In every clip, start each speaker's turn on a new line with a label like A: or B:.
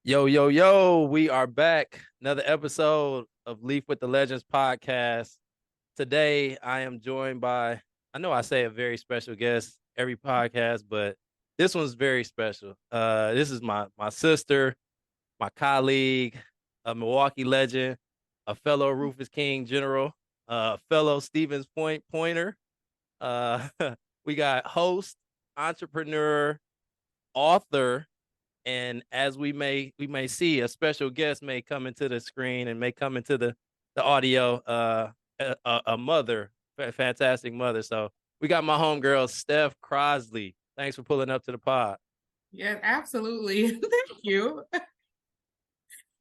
A: Yo, yo, yo, we are back. Another episode of Leaf with the Legends podcast. Today, I am joined by, I know I say a very special guest every podcast, but this one's very special. This is my sister, my colleague, a Milwaukee legend, a fellow Rufus King general, a fellow Stevens Point pointer. Uh, we got host, entrepreneur, author, and as we may see, a special guest may come into the screen and may come into the audio, a mother, fantastic mother. So we got my homegirl Steph Crosley. Thanks for pulling up to the pod.
B: Yeah, absolutely. Thank you. He's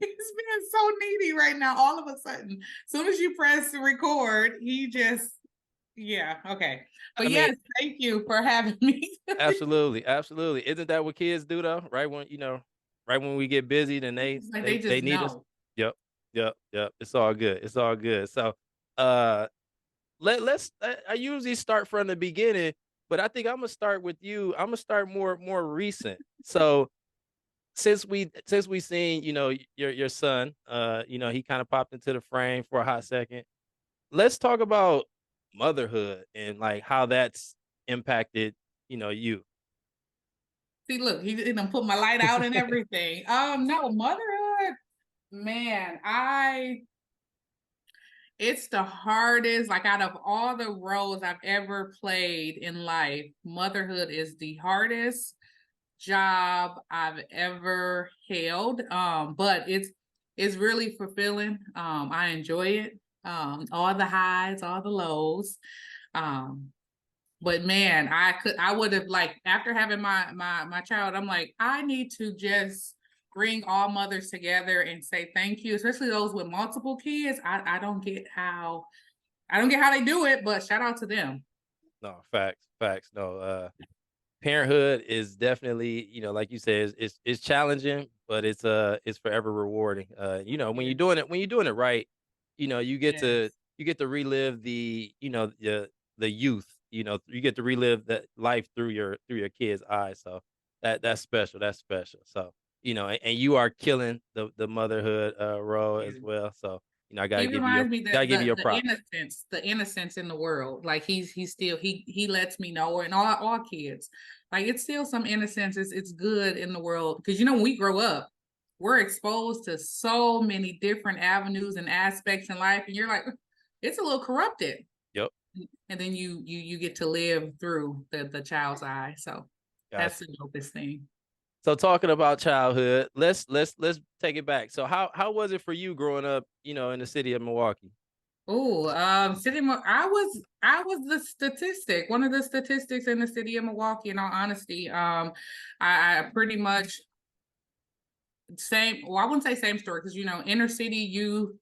B: being so needy right now. All of a sudden, as soon as you press record, he just, yeah, okay.
A: I
B: But
A: mean,
B: yes, thank you for having me.
A: absolutely, absolutely. Isn't that what kids do though? Right when right when we get busy, then they
B: It's like
A: they
B: they
A: they
B: just
A: need us.
B: know.
A: Yep, yep. It's all good. It's all good. So, uh, let's I usually start from the beginning, but I think I'm gonna start with you. I'm gonna start more recent. So since we seen your son, he kind of popped into the frame for a hot second. Let's talk about motherhood and like how that's impacted you.
B: See, look, he done put my light out and everything. No, motherhood, man, it's the hardest, like out of all the roles I've ever played in life, motherhood is the hardest job I've ever held. But it's really fulfilling. I enjoy it. All the highs, all the lows. Um, but man, I would have like after having my child, I'm like, I need to just bring all mothers together and say thank you, especially those with multiple kids. I don't get how they do it, but shout out to them.
A: No, facts. No, parenthood is definitely, like you said, it's challenging, but it's forever rewarding.
B: Yeah.
A: When you're doing it right, you get to
B: Yes.
A: relive the youth. You get to relive that life through your kids' eyes. So that's special. That's special. So and you are killing the motherhood role as
B: Yeah.
A: well. So I
B: He reminds me that
A: gotta give you your props.
B: the innocence in the world. Like he's still he lets me know, and all kids, like it's still some innocence. It's good in the world because when we grow up, we're exposed to so many different avenues and aspects in life, and you're like, it's a little corrupted,
A: Yep.
B: and then you get to live through the child's eye. So that's
A: Gotcha.
B: the dopest thing.
A: So talking about childhood, let's take it back. So how was it for you growing up, in the city of Milwaukee?
B: Oh, I was the statistic, one of the statistics in the city of Milwaukee. In all honesty, I pretty much same. Well, I wouldn't say same story because inner city youth,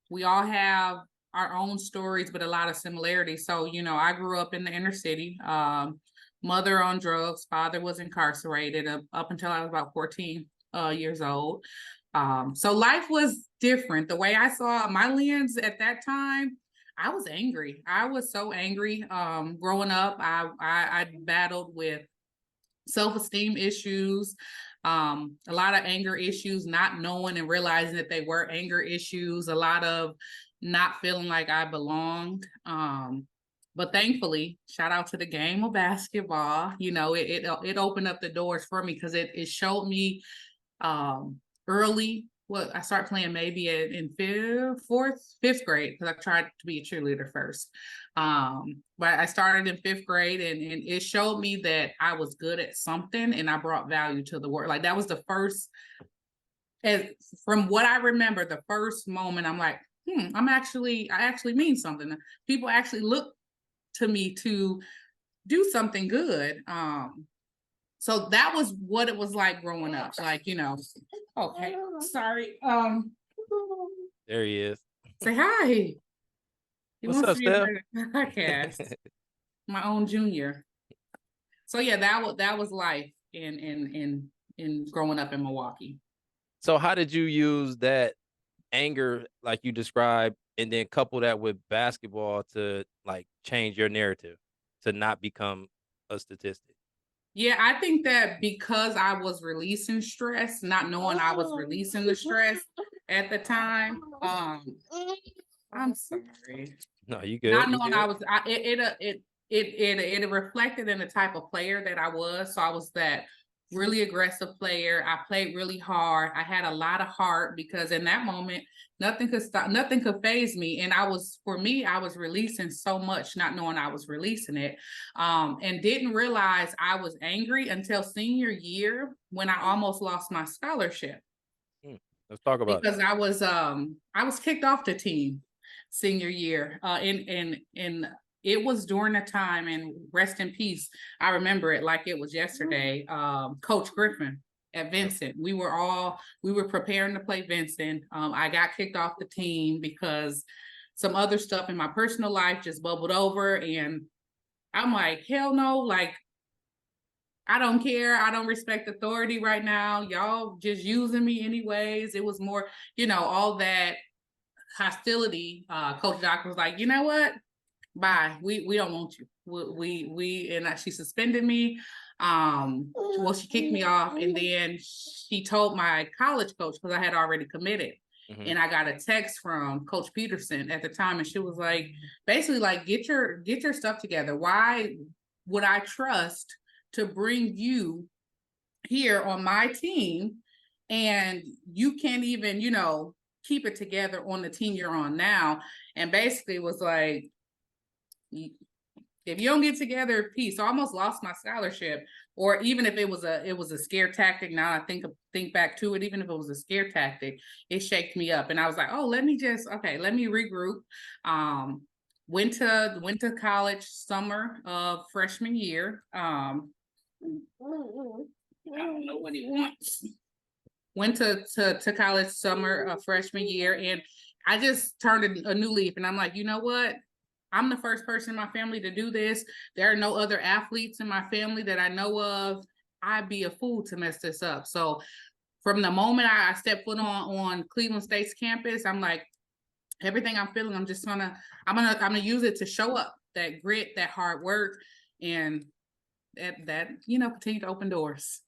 B: we all have our own stories, but a lot of similarities. So I grew up in the inner city. Mother on drugs, father was incarcerated up until I was about 14 years old. So life was different. The way I saw my lens at that time, I was angry. I was so angry. Growing up, I battled with self-esteem issues, a lot of anger issues, not knowing and realizing that they were anger issues, a lot of not feeling like I belonged. But thankfully, shout out to the game of basketball. It opened up the doors for me because it showed me early. Well, I started playing maybe in fifth grade because I tried to be a cheerleader first. But I started in fifth grade, and it showed me that I was good at something and I brought value to the world. Like that was the first, as from what I remember, the first moment I'm like, I actually mean something. People actually look to me to do something good. So that was what it was like growing up. Like, okay, sorry.
A: There he is.
B: Say hi. He
A: What's
B: wants
A: up,
B: to be a
A: Steph?
B: part of the podcast. My own junior. So yeah, that was life in growing up in Milwaukee.
A: So how did you use that anger like you described and then couple that with basketball to like change your narrative to not become a statistic?
B: Yeah, I think that because I was releasing stress, not knowing I was releasing the stress at the time. I'm sorry.
A: No, you
B: Not
A: good. You
B: knowing I
A: good.
B: was, it reflected in the type of player that I was. So I was that really aggressive player. I played really hard. I had a lot of heart because in that moment, nothing could stop, nothing could phase me. And for me, I was releasing so much, not knowing I was releasing it, and didn't realize I was angry until senior year when I almost lost my scholarship
A: Hmm. Let's talk about it.
B: because I was kicked off the team senior year. And it was during the time, and rest in peace. I remember it like it was yesterday. Coach Griffin at
A: Yep.
B: Vincent. We were preparing to play Vincent. I got kicked off the team because some other stuff in my personal life just bubbled over, and I'm like, hell no, like I don't care. I don't respect authority right now. Y'all just using me anyways. It was more, all that hostility. Coach Doc was like, you know what? Bye. We don't want you. She suspended me. Well, she kicked me off, and then she told my college coach because I had already committed.
A: Mm-hmm.
B: And I got a text from Coach Peterson at the time, and she was like, basically, like, get your stuff together. Why would I trust to bring you here on my team and you can't even, keep it together on the team you're on now? And basically was like, if you don't get together, peace. So I almost lost my scholarship. Or even if it was a scare tactic. Now I think back to it, even if it was a scare tactic, it shaked me up. And I was like, oh, let me regroup. Went to college summer of freshman year. I don't know what he wants. Went to college summer of freshman year, and I just turned a new leaf. And I'm like, you know what? I'm the first person in my family to do this. There are no other athletes in my family that I know of. I'd be a fool to mess this up. So from the moment I stepped foot on Cleveland State's campus, I'm like, everything I'm feeling, I'm gonna use it to show up, that grit, that hard work, and that continue to open doors.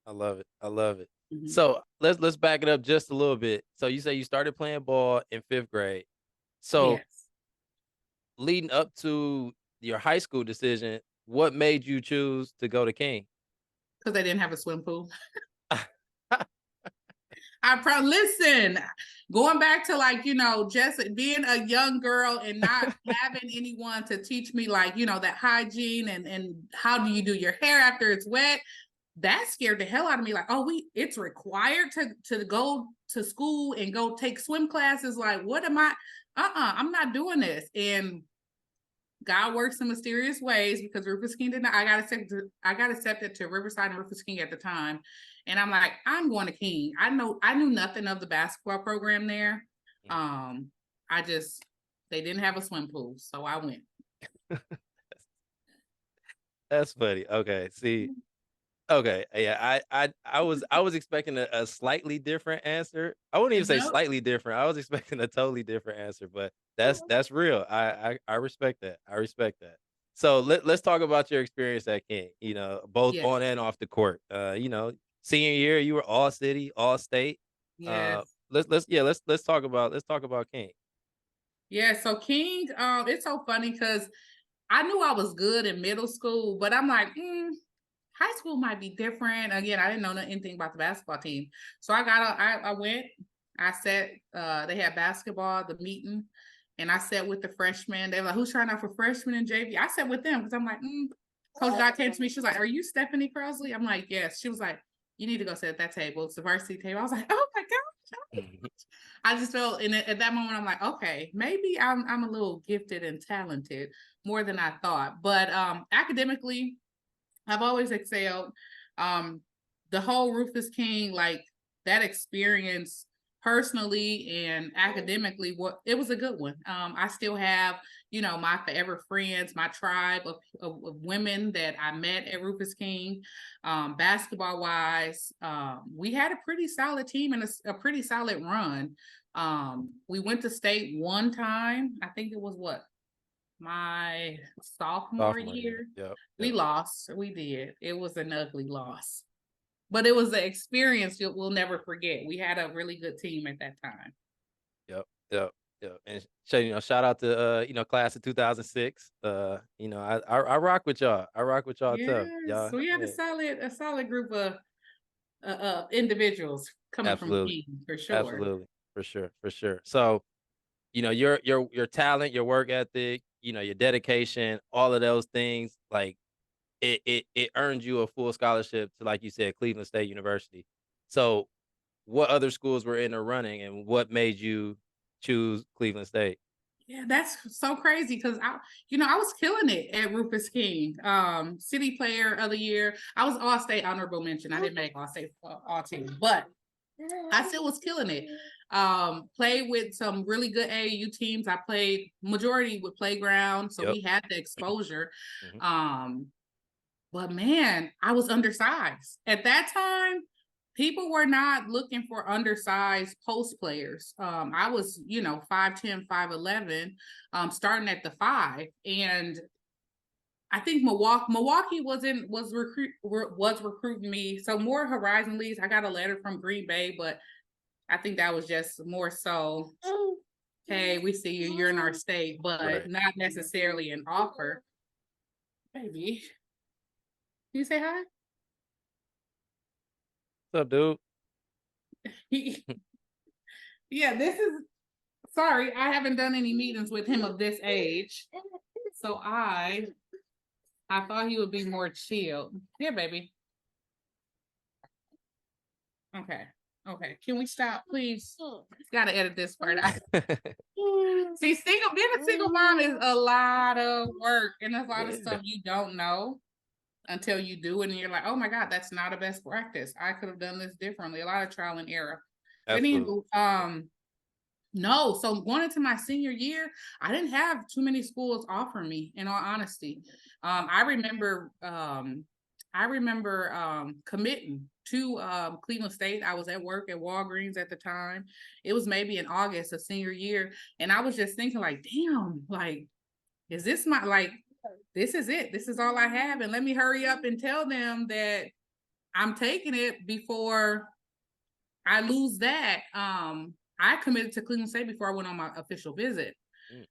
A: I love it. I love it.
B: Mm-hmm.
A: So let's back it up just a little bit. So you say you started playing ball in 5th grade. So
B: Yes,
A: leading up to your high school decision, what made you choose to go to King?
B: because they didn't have a swim pool. Listen, going back to just being a young girl and not having anyone to teach me that hygiene and how do you do your hair after it's wet. That scared the hell out of me. Like, oh, it's required to go to school and go take swim classes. Like, what am I? I'm not doing this. And God works in mysterious ways because Rufus King did not. I got accepted to Riverside and Rufus King at the time, and I'm like, I'm going to King. I knew nothing of the basketball program there. They didn't have a swim pool, so I went.
A: That's funny. Okay, see. Okay, yeah, I was expecting a slightly different answer. I wouldn't even say
B: Nope.
A: slightly different. I was expecting a totally different answer, but that's real. I respect that. I respect that. So let's talk about your experience at King. Both
B: Yes.
A: on and off the court. Senior year you were all city, all state.
B: Yes.
A: Let's talk about King.
B: Yeah. So King, it's so funny because I knew I was good in middle school, but I'm like, high school might be different. Again, I didn't know anything about the basketball team. So I went, I sat, they had basketball, the meeting, and I sat with the freshmen. They were like, who's trying out for freshmen and JV? I sat with them because I'm like, Coach God came to me. She was like, are you Stephanie Crosley? I'm like, yes. She was like, you need to go sit at that table. It's the varsity table. I was like, oh my gosh. I just felt at that moment, I'm like, okay, maybe I'm a little gifted and talented more than I thought. But academically, I've always excelled. The whole Rufus King, like that experience personally and academically, it was a good one. I still have, my forever friends, my tribe of women that I met at Rufus King. Basketball wise, we had a pretty solid team and a pretty solid run. We went to state one time. I think it was my sophomore
A: Sophomore year.
B: year.
A: Yep.
B: We lost. We did. It was an ugly loss, but it was an experience we'll never forget. We had a really good team at that time.
A: Yep. Yep. Yep. And shout out to class of 2006. I rock with y'all. I rock with y'all tough.
B: Yes,
A: Y'all.
B: we had
A: Yeah.
B: a solid group of individuals coming from
A: Absolutely.
B: King for sure.
A: Absolutely. For sure. For sure. So, your talent, your work ethic, your dedication, all of those things, like it earned you a full scholarship to, like you said, Cleveland State University. So what other schools were in the running and what made you choose Cleveland State?
B: Yeah, that's so crazy because I was killing it at Rufus King. City Player of the Year. I was All State honorable mention. I didn't make All State all team, but I still was killing it. Played with some really good AAU teams. I played majority with Playground, so
A: Yep.
B: we had the exposure.
A: Mhm.
B: But man, I was undersized at that time. People were not looking for undersized post players. I was, 5'10", 5'11", starting at the 5. And I think Milwaukee was recruiting me. So more Horizon leagues. I got a letter from Green Bay, but I think that was just more so, hey, we see you, you're in our state, but
A: Right.
B: not necessarily an offer. Baby, can you say hi?
A: What's up, dude?
B: Yeah, this is sorry, I haven't done any meetings with him of this age. So I thought he would be more chilled. Yeah, baby. Okay. Okay. Can we stop, please? Gotta edit this part out. See, being a single mom is a lot of work and there's a lot of stuff you don't know until you do it and you're like, oh my God, that's not a best practice. I could have done this differently. A lot of trial and error.
A: Absolutely.
B: But anywho, no, so going into my senior year, I didn't have too many schools offer me, in all honesty. I remember committing to Cleveland State. I was at work at Walgreens at the time. It was maybe in August of senior year. And I was just thinking like, damn, like, is this this is it. This is all I have. And let me hurry up and tell them that I'm taking it before I lose that. I committed to Cleveland State before I went on my official visit. Mm.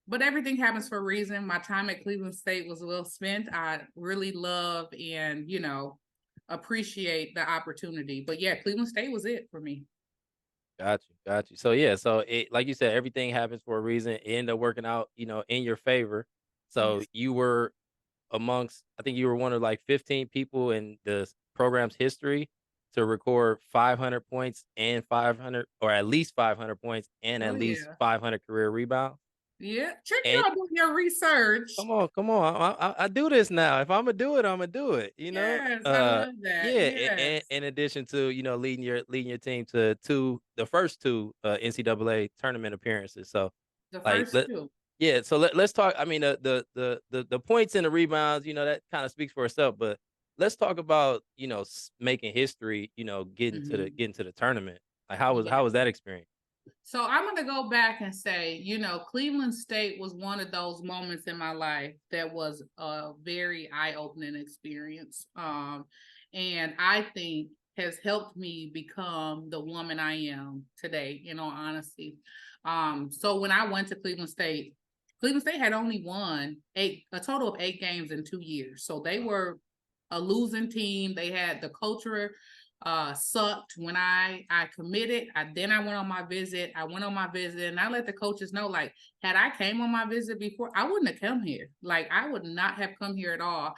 B: But everything happens for a reason. My time at Cleveland State was well spent. I really love and, appreciate the opportunity. But yeah, Cleveland State was it for me.
A: Got you. Got you. So yeah, so it, like you said, everything happens for a reason. It ended up working out, in your favor. So
B: Yes.
A: you were I think you were one of like 15 people in the program's history to record 500 points and 500, or at least 500 points and at least 500 career rebounds.
B: Yeah, check
A: And
B: out your research.
A: come on. I do this now. If I'm gonna do it, I'm gonna do it.
B: Yes, I love that.
A: Yeah.
B: Yes.
A: In addition to leading your team to the first two NCAA tournament appearances. So
B: The
A: like
B: first two.
A: yeah. So let's talk. I mean the points and the rebounds. That kind of speaks for itself. But let's talk about making history. Getting to the tournament. Like how was that experience?
B: So I'm going to go back and say, Cleveland State was one of those moments in my life that was a very eye-opening experience. And I think has helped me become the woman I am today, in all honesty. So when I went to Cleveland State had only won a total of 8 games in 2 years. So they were a losing team. They had the culture sucked when I committed. Then I went on my visit. And I let the coaches know, like, had I came on my visit before, I wouldn't have come here. Like, I would not have come here at all.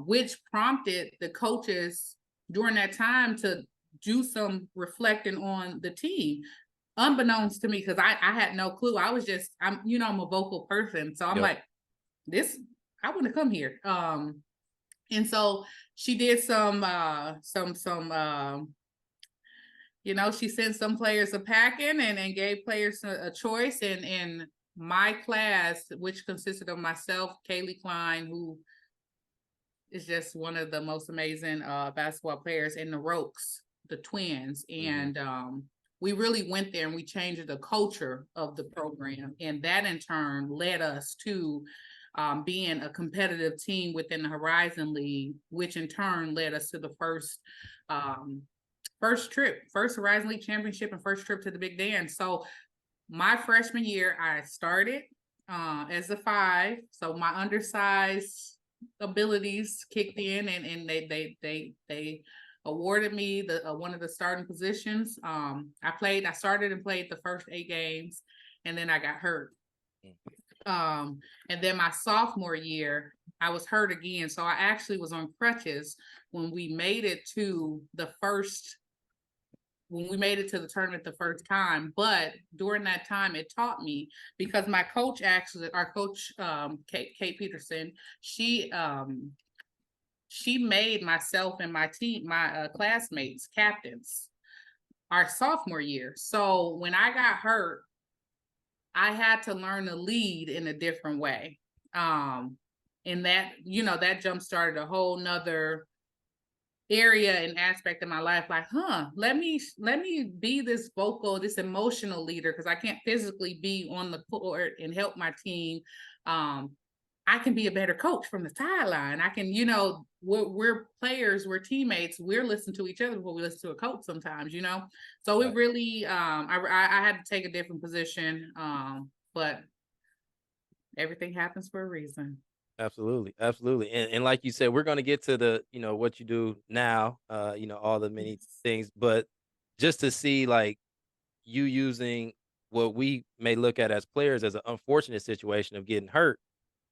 B: Which prompted the coaches during that time to do some reflecting on the team, unbeknownst to me, because I had no clue. I'm a vocal person, so I'm like, this, I wouldn't have come here. And so she did she sent some players a packing and gave players a choice. And in my class, which consisted of myself, Kaylee Klein, who is just one of the most amazing basketball players, and the Rokes, the twins, and we really went there and we changed the culture of the program. And that in turn led us to being a competitive team within the Horizon League, which in turn led us to the first Horizon League championship and first trip to the Big Dance. So my freshman year, I started as a 5. So my undersized abilities kicked in, and they awarded me the one of the starting positions. I started and played the first 8 games, and then I got hurt. And then my sophomore year, I was hurt again. So I actually was on crutches when we made it to the tournament the first time. But during that time, it taught me, because my coach, our coach, Kate Peterson, she made myself and my team, my classmates, captains our sophomore year. So when I got hurt, I had to learn to lead in a different way. And that, that jump started a whole nother area and aspect of my life. Like, let me be this vocal, this emotional leader, because I can't physically be on the court and help my team. I can be a better coach from the sideline. I can, we're players, we're teammates, we're listening to each other before we listen to a coach sometimes, So it really, I had to take a different position, but everything happens for a reason.
A: Absolutely. Absolutely. And like you said, we're going to get to the, what you do now, all the many things, but just to see like you using what we may look at as players as an unfortunate situation of getting hurt.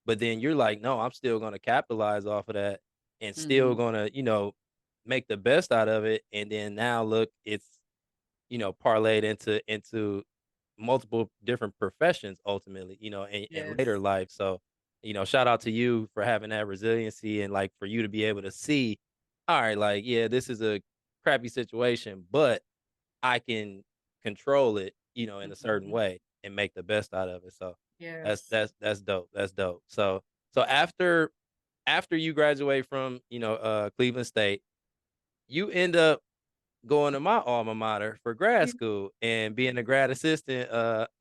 A: But then you're like, no, I'm still going to capitalize off of that and still going to, make the best out of it. And then now look, it's, parlayed into multiple different professions ultimately, in later life. So, shout out to you for having that resiliency and like for you to be able to see, all right, like, yeah, this is a crappy situation, but I can control it, in a certain way and make the best out of it. So
B: Yes.
A: that's dope. That's dope. So after you graduate from, Cleveland State, you end up going to my alma mater for grad school and being a grad assistant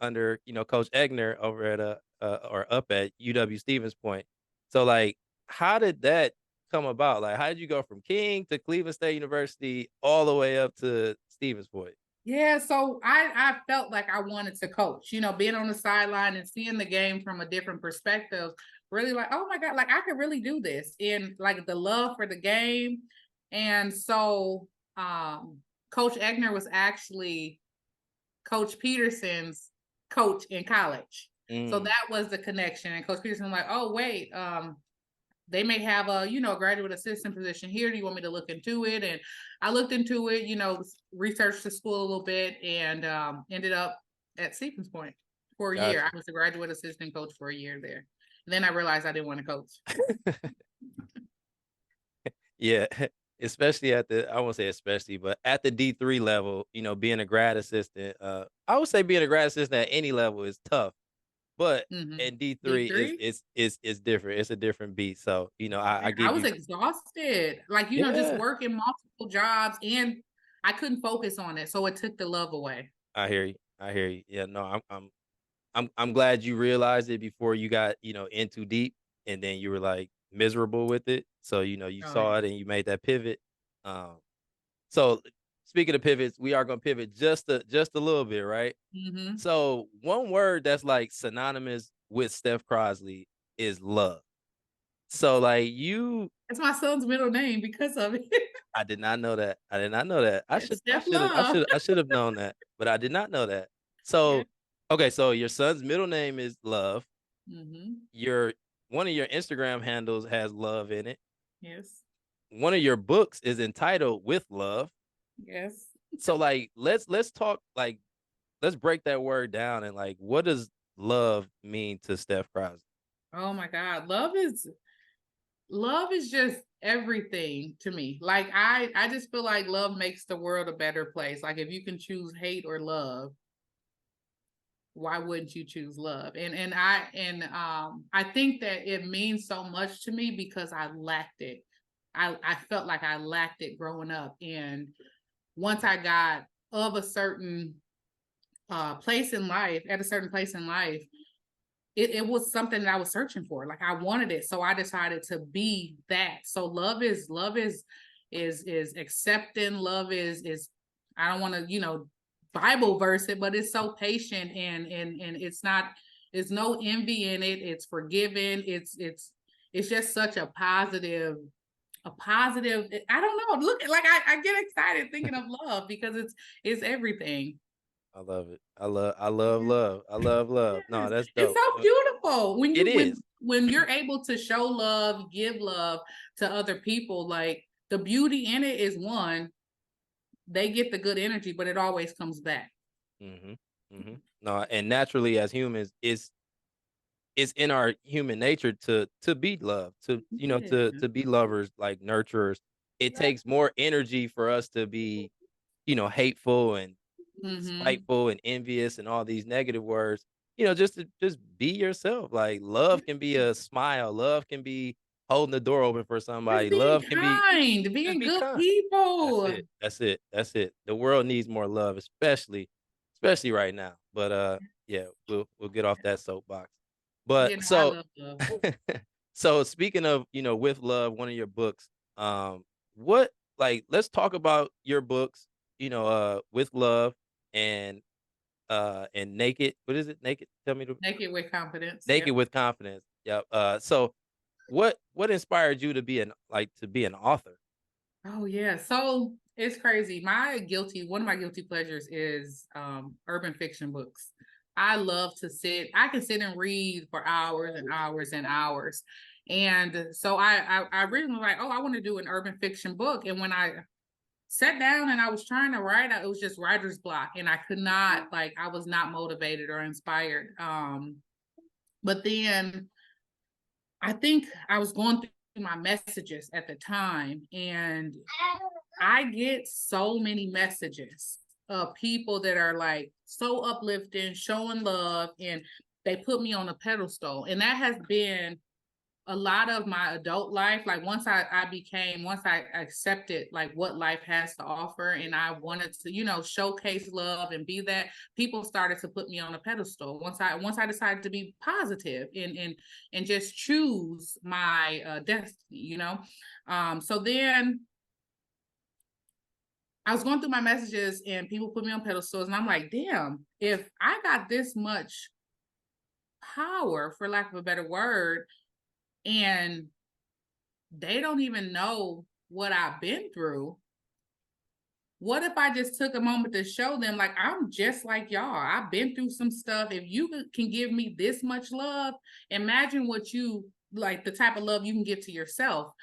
A: under, Coach Egner over at or up at UW Stevens Point. So like how did that come about? Like how did you go from King to Cleveland State University all the way up to Stevens Point?
B: Yeah, so I felt like I wanted to coach, being on the sideline and seeing the game from a different perspective, really like, oh my God, like I could really do this, and like the love for the game. And so Coach Egner was actually Coach Peterson's coach in college. So that was the connection. And Coach Peterson was like, oh wait, they may have a, graduate assistant position here. Do you want me to look into it? And I looked into it, researched the school a little bit, and ended up at Stevens Point for a year. I was a graduate assistant coach for a year there. And then I realized I didn't want to coach.
A: Yeah, especially I won't say especially, but at the D3 level, being a grad assistant, I would say being a grad assistant at any level is tough. But in D3
B: D3?
A: is different. It's a different beat. So, I
B: I
A: give
B: was
A: you
B: exhausted, like, just
A: yeah.
B: working multiple jobs, and I couldn't focus on it. So it took the love away.
A: I hear you. I hear you. Yeah, no, I'm glad you realized it before you got, in too deep and then you were like miserable with it. So, you
B: Oh,
A: saw
B: yeah.
A: it and you made that pivot. Um, so speaking of pivots, we are gonna pivot just a little bit, right?
B: Mm-hmm.
A: So one word that's like synonymous with Steph Crosley is love. So like
B: It's my son's middle name because of it.
A: I did not know that. I did not know that.
B: It's Steph Love.
A: I should have known that, but I did not know that.
B: Yeah.
A: So, okay, so your son's middle name is Love.
B: Mm-hmm.
A: Your One of your Instagram handles has love in it.
B: Yes.
A: One of your books is entitled With Love.
B: Yes.
A: So like let's talk like let's break that word down and like what does love mean to Steph Crosley?
B: Oh my God. Love is just everything to me. Like I just feel like love makes the world a better place. Like if you can choose hate or love, why wouldn't you choose love? I think that it means so much to me because I lacked it. I felt like I lacked it growing up. And once I got of a certain place in life, at a certain place in life, it was something that I was searching for. Like I wanted it. So I decided to be that. So love is accepting. Love is I don't want to, Bible verse it, but it's so patient and it's not, there's no envy in it. It's forgiving. It's just such a positive, I don't know. Look, like I get excited thinking of love because it's everything.
A: I love it. I love love. I love love. No,
B: Yes.
A: that's
B: It's
A: dope.
B: so beautiful when
A: It
B: you
A: is.
B: when you're able to show love, give love to other people. Like the beauty in it is one, they get the good energy, but it always comes back.
A: Mhm. Mhm. No, and naturally as humans, it's in our human nature to be loved, to
B: Yeah.
A: to be lovers, like nurturers. It takes more energy for us to be, hateful and
B: Mm-hmm.
A: spiteful and envious and all these negative words. Just to just be yourself. Like love can be a smile. Love can be holding the door open for
B: Just
A: somebody.
B: being
A: Love can be
B: kind,
A: just
B: being
A: be
B: good
A: kind. That's
B: people.
A: it. That's it. That's it. The world needs more love, especially right now. But yeah, we'll get off that soapbox. But
B: I
A: so
B: love love.
A: so speaking of, with love, one of your books, what like let's talk about your books, with love and naked. What is it? Naked. Tell me the
B: Naked with confidence.
A: naked
B: Yep.
A: with confidence. Yep. So what inspired you to be an author?
B: Oh yeah. So it's crazy. One of my guilty pleasures is urban fiction books. I love to I can sit and read for hours and hours and hours. And so I originally like, oh, I want to do an urban fiction book. And when I sat down and I was trying to write, it was just writer's block. And I could not, like, I was not motivated or inspired. But then I think I was going through my messages at the time, and I get so many messages of people that are like so uplifting, showing love, and they put me on a pedestal. And that has been a lot of my adult life. Like once I accepted like what life has to offer, and I wanted to, showcase love and be that, people started to put me on a pedestal. Once I decided to be positive and just choose my destiny. So then I was going through my messages and people put me on pedestals, and I'm like, damn, if I got this much power, for lack of a better word, and they don't even know what I've been through. What if I just took a moment to show them, like, I'm just like y'all. I've been through some stuff. If you can give me this much love, imagine what you like, the type of love you can give to yourself.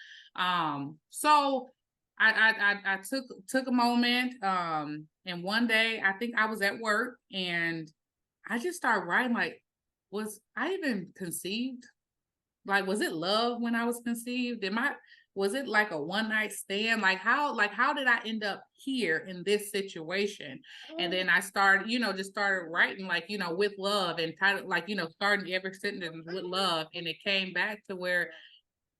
B: So I took a moment, and one day I think I was at work and I just started writing, like, was I even conceived? Like, was it love when I was conceived? Was it like a one night stand? How did I end up here in this situation? And then I started, just started writing, like, with love, and title, like, starting every sentence with love. And it came back to where,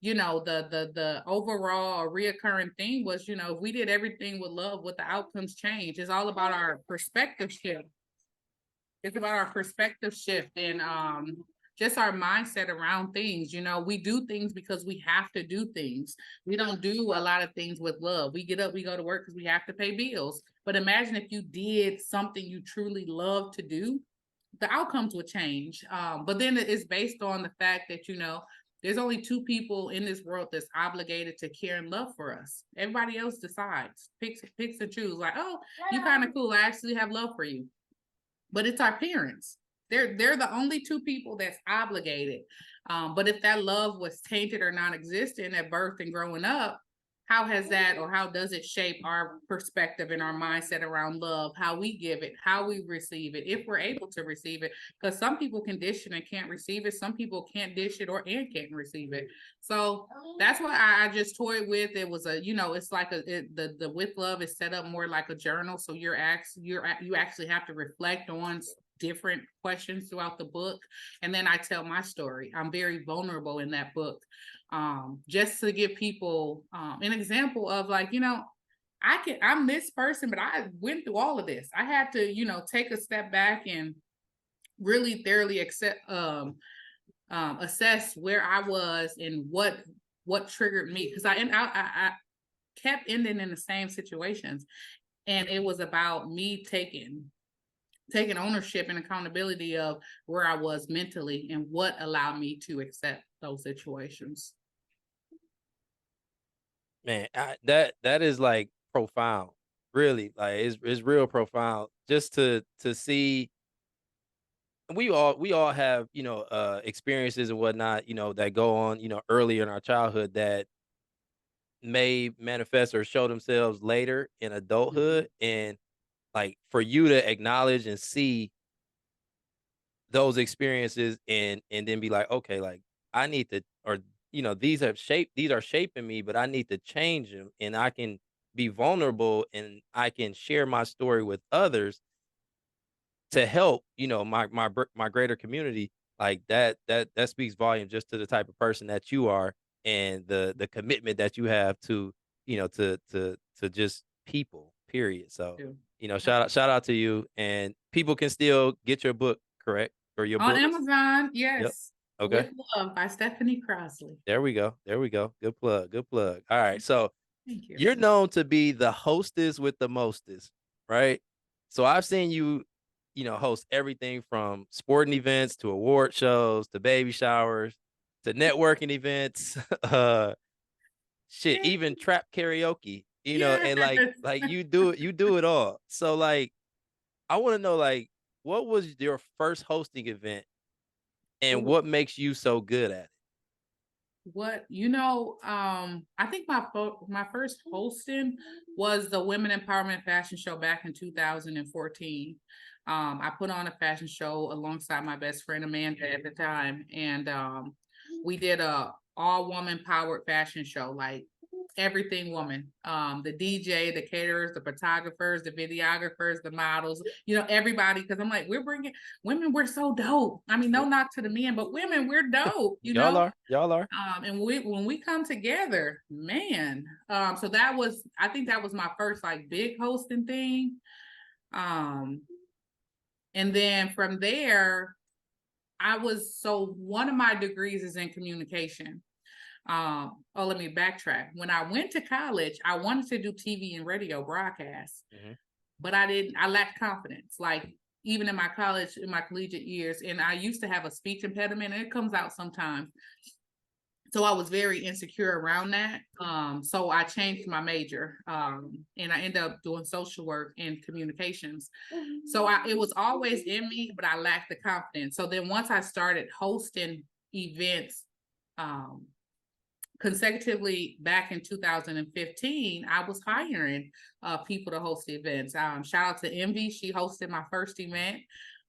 B: the overall reoccurring thing was, if we did everything with love, would the outcomes change? It's all about our perspective shift. It's about our perspective shift and just our mindset around things. We do things because we have to do things. We don't do a lot of things with love. We get up, we go to work because we have to pay bills. But imagine if you did something you truly love to do, the outcomes would change. But then it's based on the fact that, there's only two people in this world that's obligated to care and love for us. Everybody else decides, picks and chooses. Like, oh, you kind of cool. I actually have love for you, but it's our parents. They're the only two people that's obligated. But if that love was tainted or non-existent at birth and growing up, how has that, or how does it shape our perspective and our mindset around love, how we give it, how we receive it, if we're able to receive it? Because some people can dish it and can't receive it. Some people can't dish it and can't receive it. So that's what I just toyed with. It was it's like the with love is set up more like a journal. So you actually have to reflect on different questions throughout the book, and then I tell my story. I'm very vulnerable in that book, just to give people an example of, like, I'm this person, but I went through all of this. I had to, take a step back and really thoroughly assess where I was and what triggered me, because I kept ending in the same situations, and it was about me taking ownership and accountability of where I was mentally and what allowed me to accept those situations.
A: Man, that is like profound. Really, like it's real profound just to see. We all have, experiences and whatnot, that go on, early in our childhood that may manifest or show themselves later in
B: Mhm.
A: adulthood. And like for you to acknowledge and see those experiences and then be like, okay, like I need to, or these are shaping me, but I need to change them, and I can be vulnerable and I can share my story with others to help, my greater community. Like that speaks volume just to the type of person that you are, and the commitment that you have to, to just people, period. So,
B: Too.
A: shout out to you, and people can still get your book, correct? Or your
B: On
A: books.
B: Amazon,
A: Yep.
B: yes.
A: Okay.
B: With Love by Stephanie Crosley.
A: There we go. There we go. Good plug. Good plug. All right. So
B: Thank you.
A: you're known to be the hostess with the mostest, right? So I've seen you, host everything from sporting events to award shows to baby showers to networking events, shit, even trap karaoke,
B: Yes.
A: and like you do it all. So like I want to know, like, what was your first hosting event and
B: Ooh,
A: what makes you so good at it?
B: I think my first hosting was the Women Empowerment Fashion Show back in 2014. I put on a fashion show alongside my best friend Amanda at the time, and we did a all woman powered fashion show, like everything woman. The DJ, the caterers, the photographers, the videographers, the models, everybody. Because I'm like, we're bringing women. We're so dope. I mean, no knock to the men, but women, we're dope.
A: Y'all are.
B: And when we come together, man. So I think that was my first like big hosting thing. Um, and then from there, one of my degrees is in communication. Let me backtrack. When I went to college, I wanted to do TV and radio broadcasts,
A: Mhm.
B: but I lacked confidence. Like even in my collegiate years, and I used to have a speech impediment, and it comes out sometimes. So I was very insecure around that. So I changed my major, and I ended up doing social work and communications. So it was always in me, but I lacked the confidence. So then once I started hosting events, um, consecutively back in 2015, I was hiring people to host events. Shout out to Envy. She hosted my first event.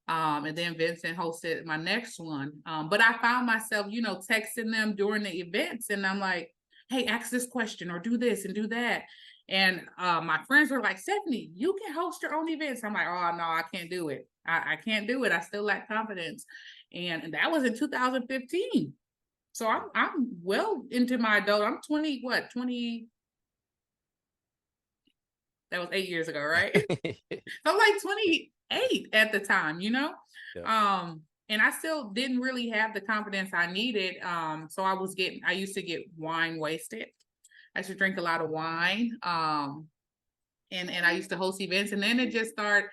B: And then Vincent hosted my next one. But I found myself, texting them during the events, and I'm like, hey, ask this question or do this and do that. And my friends were like, Stephanie, you can host your own events. I'm like, oh, no, I can't do it. I can't do it. I still lack confidence. And that was in 2015. So I'm well into my adult. I'm 20, what, 20? That was 8 years ago, right? I'm like 28 at the time.
A: Yeah.
B: And I still didn't really have the confidence I needed. So I used to get wine wasted. I used to drink a lot of wine. And I used to host events, and then it just started.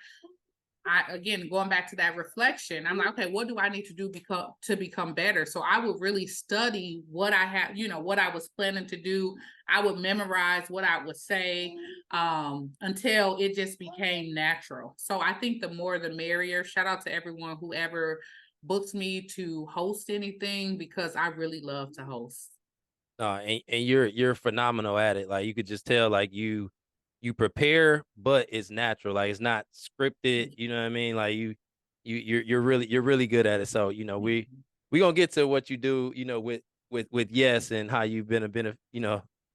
B: Again, going back to that reflection, I'm like, okay, what do I need to do to become better? So I would really study what I had, what I was planning to do. I would memorize what I would say, until it just became natural. So I think the more the merrier. Shout out to everyone who ever books me to host anything, because I really love to host.
A: No, and you're phenomenal at it. Like you could just tell, like you prepare, but it's natural. Like it's not scripted. You know what I mean? Like you're really good at it. So we gonna get to what you do. With Yes, and how you've been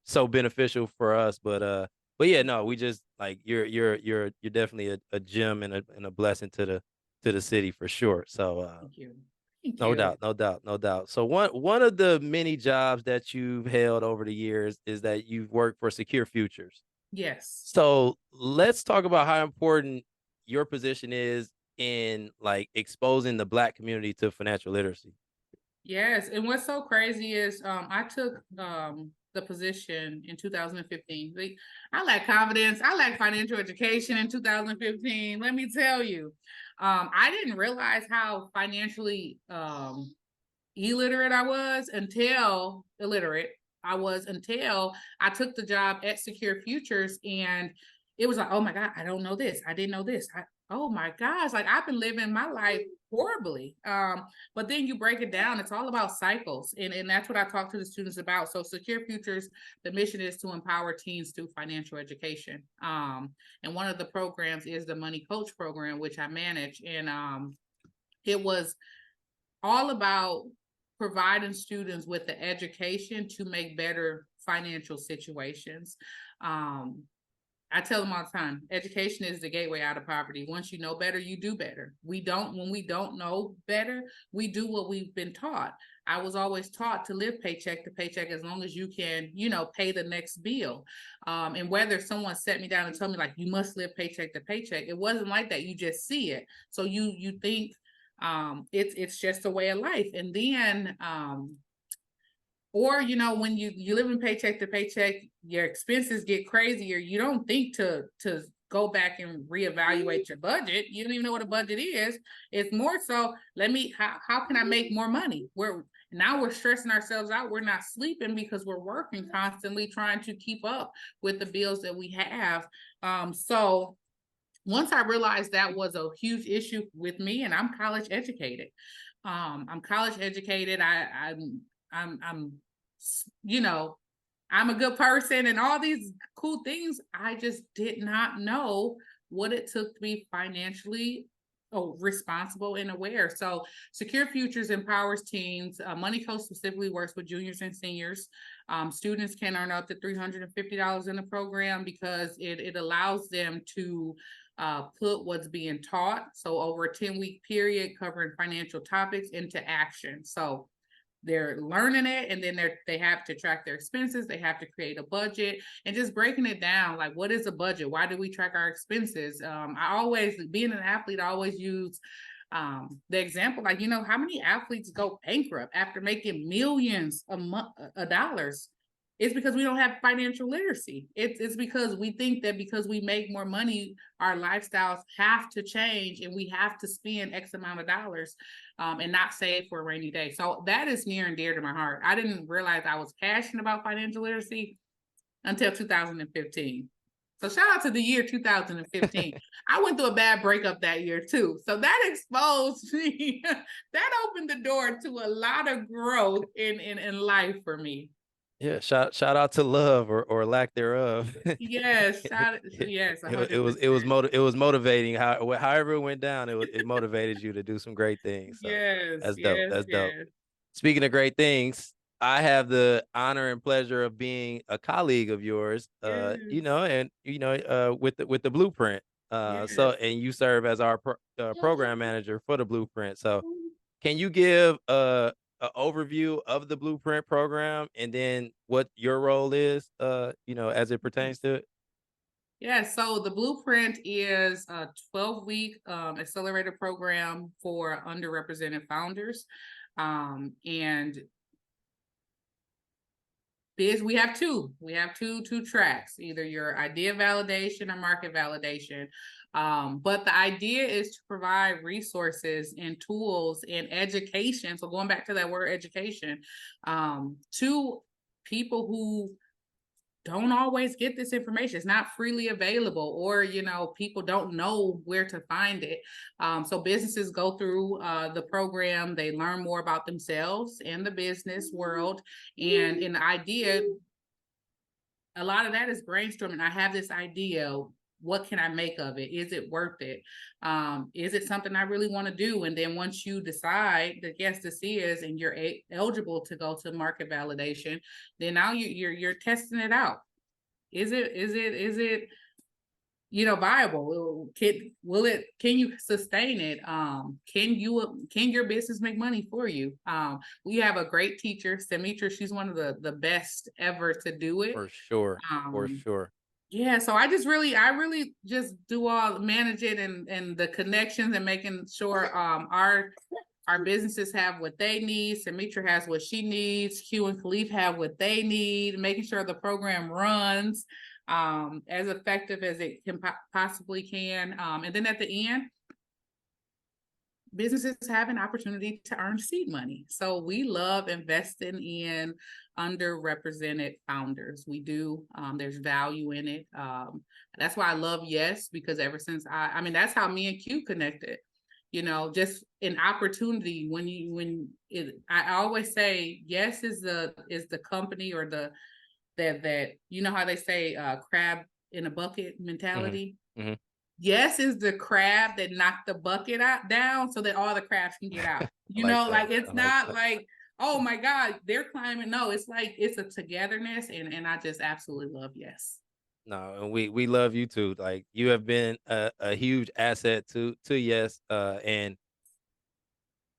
A: so beneficial for us. But yeah, no, we just like you're definitely a gem and a blessing to the city for sure. So
B: Thank you. Thank
A: no
B: you.
A: doubt, no doubt, no doubt. So one of the many jobs that you've held over the years is that you've worked for Secure Futures.
B: Yes.
A: So let's talk about how important your position is in like exposing the Black community to financial literacy.
B: Yes, and what's so crazy is I took the position in 2015. I lack confidence. I lack financial education in 2015. Let me tell you, I didn't realize how financially illiterate I was until illiterate I was until I took the job at Secure Futures, and it was like, oh my God, I don't know this. I didn't know this. Oh my gosh, like I've been living my life horribly. But then you break it down, it's all about cycles. And that's what I talk to the students about. So Secure Futures, the mission is to empower teens through financial education. And one of the programs is the Money Coach program, which I manage. And it was all about providing students with the education to make better financial situations. I tell them all the time, education is the gateway out of poverty. Once you know better, you do better. When we don't know better, we do what we've been taught. I was always taught to live paycheck to paycheck as long as you can, pay the next bill. And whether someone set me down and told me like, you must live paycheck to paycheck, it wasn't like that. You just see it. So you think it's just a way of life. And then or when you live in paycheck to paycheck, your expenses get crazier. You don't think to go back and reevaluate your budget. You don't even know what a budget is. It's more so, how can I make more money? We're stressing ourselves out. We're not sleeping because we're working constantly trying to keep up with the bills that we have. So once I realized that was a huge issue with me, and I'm college educated. I'm college educated. I'm I'm a good person and all these cool things. I just did not know what it took to be financially responsible and aware. So Secure Futures empowers teens. Money Coach specifically works with juniors and seniors. Students can earn up to $350 in the program because it allows them to put what's being taught. So over a 10-week period covering financial topics into action. So they're learning it, and then they have to track their expenses. They have to create a budget, and just breaking it down. Like, what is a budget? Why do we track our expenses? Being an athlete, I always use the example, like, how many athletes go bankrupt after making millions of dollars? It's because we don't have financial literacy. It's because we think that because we make more money, our lifestyles have to change and we have to spend X amount of dollars and not save for a rainy day. So that is near and dear to my heart. I didn't realize I was passionate about financial literacy until 2015. So shout out to the year 2015. I went through a bad breakup that year too. So that exposed me. That opened the door to a lot of growth in life for me.
A: Yeah, shout out to love or lack thereof.
B: Yes, yes,
A: It
B: 100%.
A: it was motivating. However it went down, it motivated you to do some great things. So
B: Yes,
A: that's dope.
B: yes,
A: That's dope.
B: yes,
A: Speaking of great things, I have the honor and pleasure of being a colleague of yours.
B: yes,
A: And with the Blueprint. So
B: yes.
A: and you serve as our program manager for the Blueprint. So can you give a overview of the Blueprint program and then what your role is, as it pertains to it?
B: Yeah, so the Blueprint is a 12-week accelerator program for underrepresented founders. And we have two tracks, either your idea validation or market validation. But the idea is to provide resources and tools and education. So going back to that word education, to people who don't always get this information. It's not freely available, or people don't know where to find it. So businesses go through the program, they learn more about themselves and the business world, and in the idea, a lot of that is brainstorming. I have this idea, what can I make of it? Is it worth it? Is it something I really want to do? And then once you decide that yes, this is, and you're eligible to go to market validation, then now you're testing it out. Is it viable? Can you sustain it? Can your business make money for you? We have a great teacher, Samitra. She's one of the best ever to do it.
A: For sure. For
B: Um,
A: sure.
B: Yeah, so I really just do all manage it and the connections and making sure our businesses have what they need. Samitra has what she needs. Q and Khalif have what they need. Making sure the program runs as effective as it can possibly can. And then at the end, businesses have an opportunity to earn seed money. So we love investing in underrepresented founders. We do. There's value in it. That's why I love Yes, because ever since I mean, that's how me and Q connected. You know, just an opportunity I always say Yes is the company or that you know how they say crab in a bucket mentality.
A: Mm-hmm.
B: Yes is the crab that knocked the bucket down so that all the crabs can get out.
A: I
B: You
A: like
B: know,
A: that.
B: like it's
A: I like
B: not
A: that.
B: like, oh my God, they're climbing. No, it's like it's a togetherness, and I just absolutely love Yes.
A: No, and we love you too. Like you have been a huge asset to Yes, and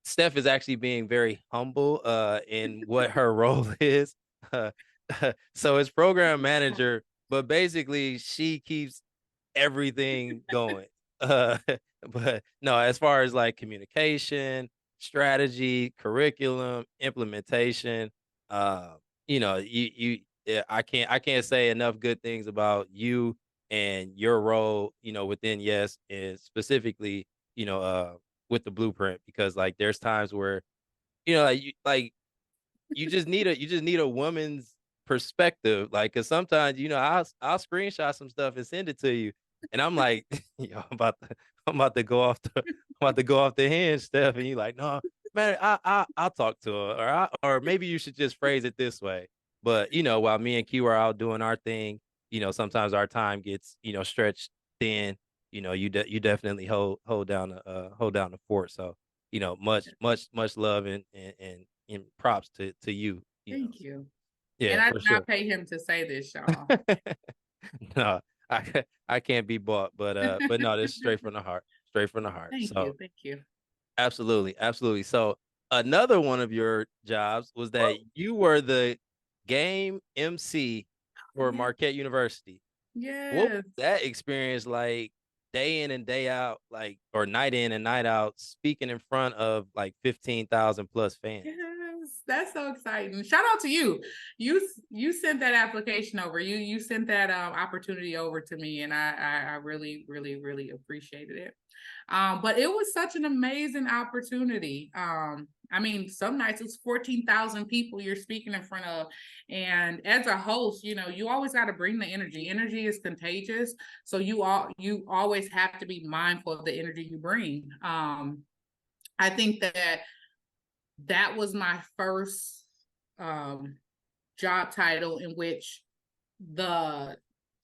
A: Steph is actually being very humble in what her role is. Uh, so it's program manager, but basically she keeps everything going. Uh, but no, as far as like communication, strategy, curriculum, implementation, uh, yeah, I can't say enough good things about you and your role, within Yes, and specifically, you know, uh, with the blueprint because like there's times where you just need a woman's perspective, like, cause sometimes, I'll screenshot some stuff and send it to you, and I'm like, "Yo, I'm about to go off the I'm about to go off the hinge, Steph," and you like, "No, man, I'll talk to her, or maybe you should just phrase it this way." But, while me and Q are out doing our thing, sometimes our time gets, stretched thin. You definitely hold down the fort. So, much love and props to you.
B: Thank you. And
A: Yeah,
B: I
A: for
B: did
A: sure.
B: not pay him to say this, y'all.
A: No, I can't be bought, but no, this is straight from the heart, straight from the heart.
B: Thank
A: So
B: you. Thank you.
A: absolutely, absolutely. So another one of your jobs was that you were the game MC for
B: Yeah.
A: Marquette University. What was
B: Yes.
A: that experience like day in and day out, like, or night in and night out, speaking in front of like 15,000 plus fans?
B: Yes, that's so exciting. Shout out to you. You sent that application over. You sent that opportunity over to me, and I really really really appreciated it. But it was such an amazing opportunity. I mean, some nights it's 14,000 people you're speaking in front of, and as a host, you always got to bring the energy. Energy is contagious, so you always have to be mindful of the energy you bring. I think that was my first um, job title in which the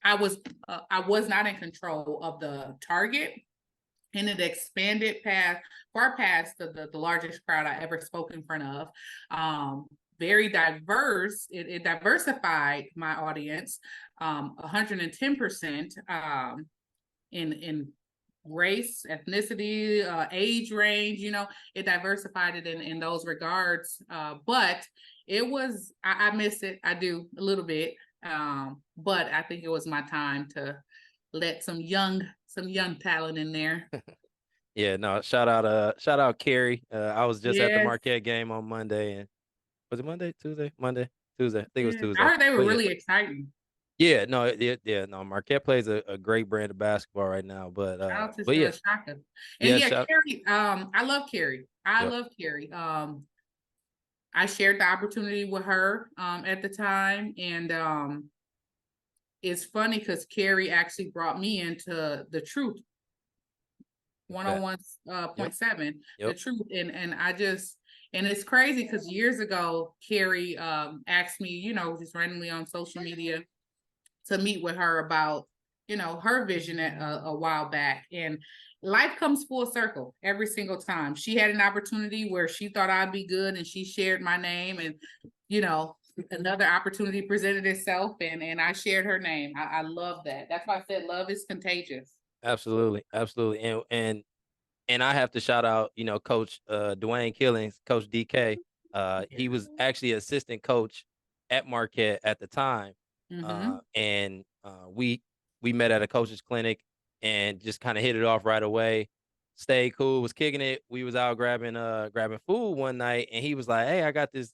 B: I was not in control of the target, and it expanded far past the largest crowd I ever spoke in front of. Very diverse. It diversified my audience 110% in race, ethnicity, age range. It diversified it in those regards. But I miss it. I do a little bit. But I think it was my time to let some young talent in there.
A: Yeah, no, shout out Carrie. I was just at the
B: Yes,
A: Marquette game on Monday, and was it Monday, Tuesday, Monday, Tuesday? I think it was
B: yes. I
A: Tuesday.
B: heard they were
A: But yeah,
B: really exciting.
A: yeah, no, yeah, no. Marquette plays a great brand of basketball right now,
B: Shout out
A: but
B: to
A: yeah,
B: Shaka. And
A: yeah,
B: yeah, Carrie, I love Carrie. I
A: yep,
B: love Carrie. I shared the opportunity with her at the time, and it's funny because Carrie actually brought me into the truth
A: bet,
B: 101
A: yep,
B: point seven, the
A: yep,
B: truth, and it's crazy because years ago Carrie asked me, just randomly on social media to meet with her about her vision a while back, and life comes full circle every single time. She had an opportunity where she thought I'd be good, and she shared my name, and you know another opportunity presented itself, and I shared her name. I love that. That's why I said love is contagious.
A: absolutely, absolutely, and I have to shout out, Coach Dwayne Killings, Coach DK. He was actually assistant coach at Marquette at the time,
B: Mm-hmm.
A: and we we met at a coach's clinic and just kind of hit it off right away. Stayed cool, was kicking it. We was out grabbing food one night, and he was like, "Hey, I got this,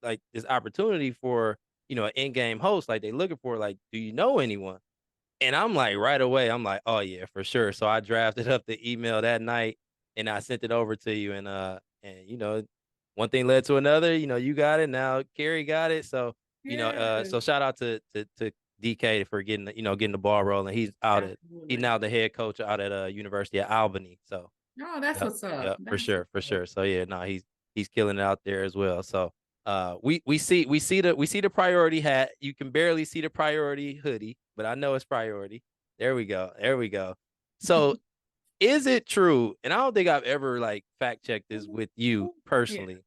A: like this opportunity for, an in-game host. Like they looking for, like, do you know anyone?" And I'm like, right away, I'm like, "Oh yeah, for sure." So I drafted up the email that night and I sent it over to you. And one thing led to another. You got it. Now Carrie got it. So,
B: Yes,
A: so shout out to DK for getting the ball rolling. He's
B: absolutely.
A: now the head coach out at University of Albany. So
B: Oh, that's
A: yep,
B: what's up.
A: yep, for
B: That's
A: sure, for
B: what's up.
A: sure. So yeah, no, he's killing it out there as well. So we see the priority hat. You can barely see the priority hoodie, but I know it's priority. There we go. There we go. So is it true? And I don't think I've ever like fact checked this with you
B: Yeah.
A: personally.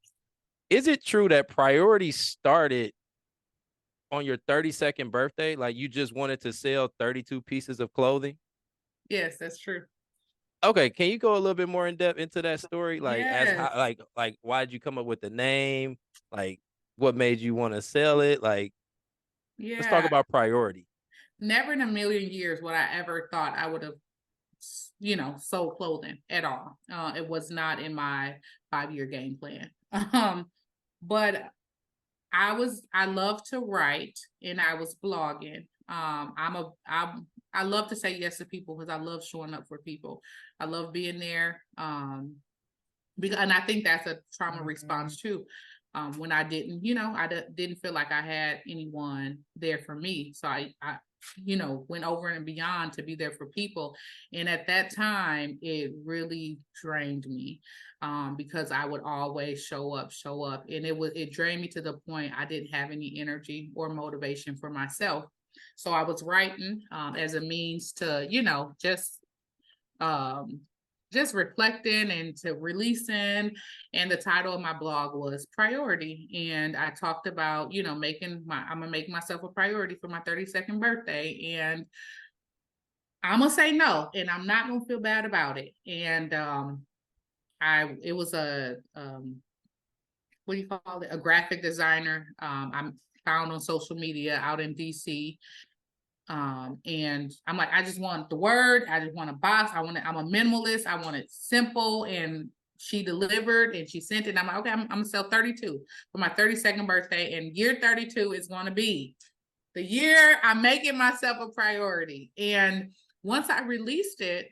A: Is it true that priority started on your 32nd birthday? Like you just wanted to sell 32 pieces of clothing?
B: Yes, that's true.
A: Okay, can you go a little bit more in depth into that story? Like as
B: Yes.
A: how like why did you come up with the name? Like what made you want to sell it? Like let's talk
B: Yeah.
A: about priority.
B: Never in a million years would I ever thought I would have, sold clothing at all. It was not in my 5-year game plan. But I love to write and I was blogging. I love to say yes to people because I love showing up for people. I love being there. And I think that's a trauma response too. When I didn't, didn't feel like I had anyone there for me. So I went over and beyond to be there for people. And at that time, it really drained me because I would always show up. And it drained me to the point I didn't have any energy or motivation for myself. So I was writing as a means to, um, just reflecting and to releasing. And the title of my blog was Priority. And I talked about, I'm gonna make myself a priority for my 32nd birthday. And I'm gonna say no, and I'm not gonna feel bad about it. And it was a what do you call it? A graphic designer. I'm found on social media out in DC. And I'm like, I just want the word, I just want a box, I'm a minimalist, I want it simple. And she delivered and she sent it. And I'm like, okay, I'm gonna sell 32 for my 32nd birthday, and year 32 is gonna be the year I'm making myself a priority. And once I released it,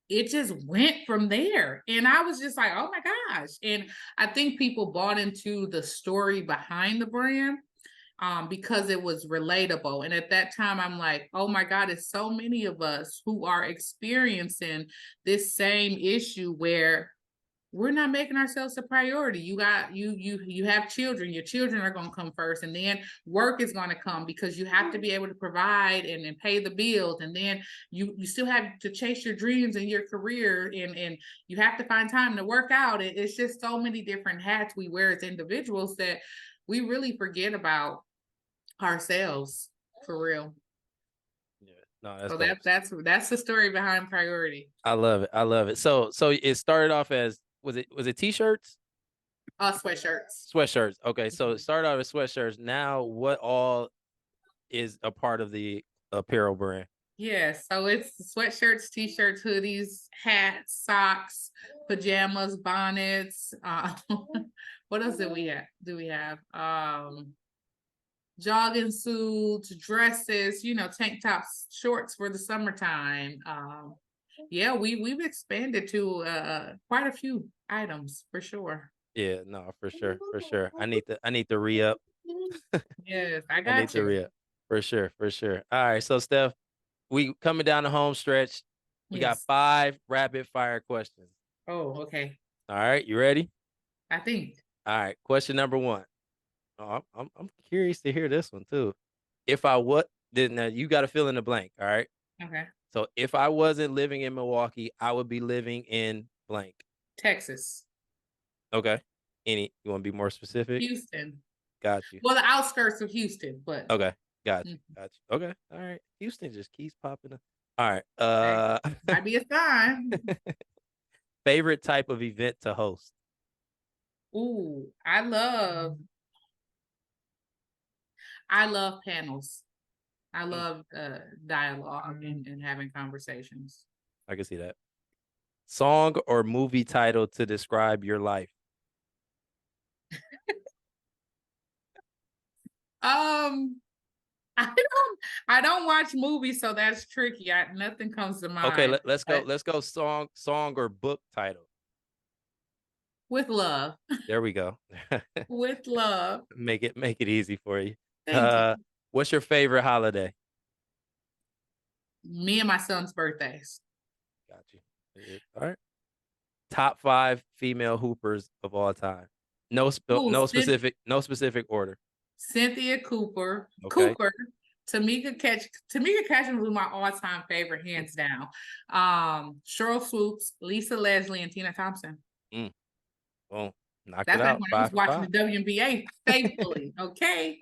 B: it just went from there. And I was just like, oh my gosh. And I think people bought into the story behind the brand because it was relatable. And at that time, I'm like, oh my God, it's so many of us who are experiencing this same issue where we're not making ourselves a priority. You have children. Your children are going to come first, and then work is going to come because you have to be able to provide and pay the bills, and then you still have to chase your dreams and your career, and you have to find time to work out. It's just so many different hats we wear as individuals that we really forget about ourselves for real.
A: Yeah, no, that's
B: So
A: dope.
B: that's the story behind Priority.
A: I love it. I love it. So it started off as was it t-shirts?
B: Sweatshirts.
A: Sweatshirts. Okay, so it started off as sweatshirts. Now what all is a part of the apparel brand?
B: Yeah, so it's sweatshirts, t-shirts, hoodies, hats, socks, pajamas, bonnets. What else do we have? Jogging suits, dresses, tank tops, shorts for the summertime. Yeah, we've expanded to quite a few items for sure.
A: Yeah, no, for sure, for sure. I need to re-up.
B: Yes, I
A: I need
B: got
A: to
B: you.
A: re-up. For sure, for sure. All right, so Steph, we coming down the home stretch. We got
B: Yes.
A: 5 rapid fire questions.
B: Oh, okay.
A: All right, you ready?
B: I think.
A: All right, question number 1. Oh, I'm curious to hear this one too. If I what then now you got to fill in the blank, all right?
B: Okay.
A: So if I wasn't living in Milwaukee, I would be living in blank.
B: Texas.
A: Okay. You want to be more specific?
B: Houston.
A: Got you.
B: Well, the outskirts of Houston, but
A: Okay. Got you.
B: mm,
A: Got you. Okay. All right. Houston just keeps popping up. All right.
B: okay. Might be a sign.
A: Favorite type of event to host?
B: Ooh, I love panels. I love dialogue and having conversations.
A: I can see that. Song or movie title to describe your life?
B: Um, I don't watch movies, so that's tricky. Nothing comes to
A: Okay,
B: mind.
A: let's go.
B: But
A: Let's go. Song or book title.
B: with love,
A: There we go.
B: with love.
A: Make it easy for you.
B: Thank you.
A: Uh, what's your favorite holiday?
B: Me and my son's birthdays.
A: Got you. All right. Top 5 female hoopers of all time.
B: Ooh,
A: No specific order.
B: Cynthia Cooper,
A: Okay.
B: Tamika Catchings was my all-time favorite, hands down. Cheryl Swoops, Lisa Leslie, and Tina Thompson.
A: Mm. Boom. Knocked it
B: That's like
A: out.
B: when I was
A: 5 for
B: watching
A: 5.
B: the WNBA faithfully. Okay,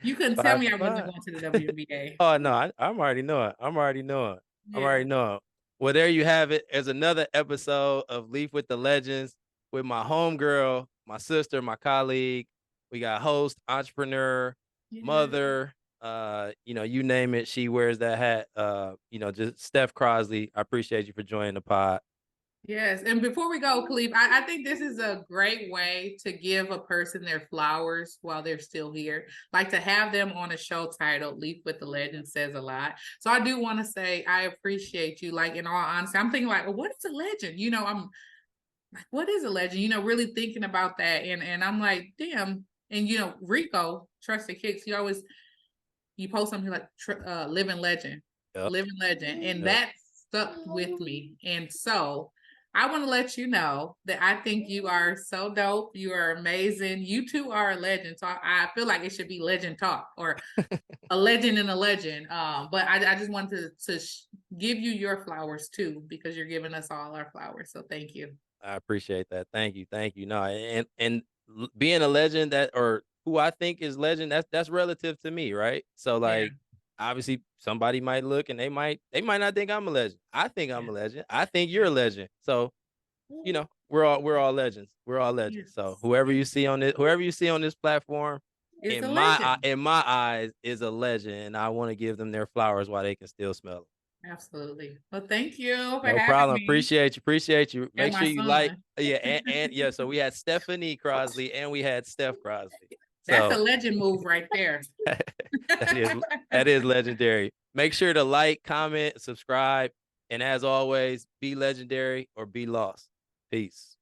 B: you couldn't tell
A: 5
B: me
A: for
B: I wasn't
A: 5.
B: going to the WNBA.
A: Oh no, I'm already knowing. I'm already knowing. I'm
B: Yeah.
A: already knowing. Well, there you have it. There's another episode of Leaf with the Legends with my homegirl, my sister, my colleague. We got host, entrepreneur,
B: Yeah.
A: mother, you name it, she wears that hat. Just Steph Crosley. I appreciate you for joining the pod.
B: Yes, and before we go, Khalif, I think this is a great way to give a person their flowers while they're still here. Like to have them on a show titled Leaf with the Legend says a lot. So I do want to say I appreciate you. Like in all honesty, I'm thinking like, well, what is a legend? I'm like, what is a legend? Really thinking about that. And I'm like, damn. And Rico, Trusted Kicks, you post something like living legend,
A: Yep.
B: living legend. And
A: Yep.
B: that stuck with me. And so I want to let you know that I think you are so dope. You are amazing. You two are a legend. So I feel like it should be legend talk or a legend and a legend. But I just wanted to give you your flowers too, because you're giving us all our flowers. So thank you.
A: I appreciate that. Thank you. Thank you. No, being a legend that or who I think is legend, that's relative to me, right? So
B: Yeah.
A: like obviously somebody might look and they might not think I'm a legend. I think I'm a
B: Yeah.
A: legend. I think you're a legend. So, we're all legends. We're all legends.
B: Yes.
A: So whoever you see on this platform,
B: It's
A: in
B: a
A: my
B: legend.
A: in my eyes, is a legend. And I want to give them their flowers while they can still smell them.
B: Absolutely. Well, thank you for
A: No
B: having
A: problem.
B: me
A: Appreciate you. Appreciate you.
B: and
A: Make
B: my
A: sure you like.
B: son.
A: Yeah, and yeah. So we had Stephanie Crosley and we had Steph Crosley.
B: That's a
A: So
B: legend move right there.
A: that is that is legendary. Make sure to like, comment, subscribe, and as always, be legendary or be lost. Peace.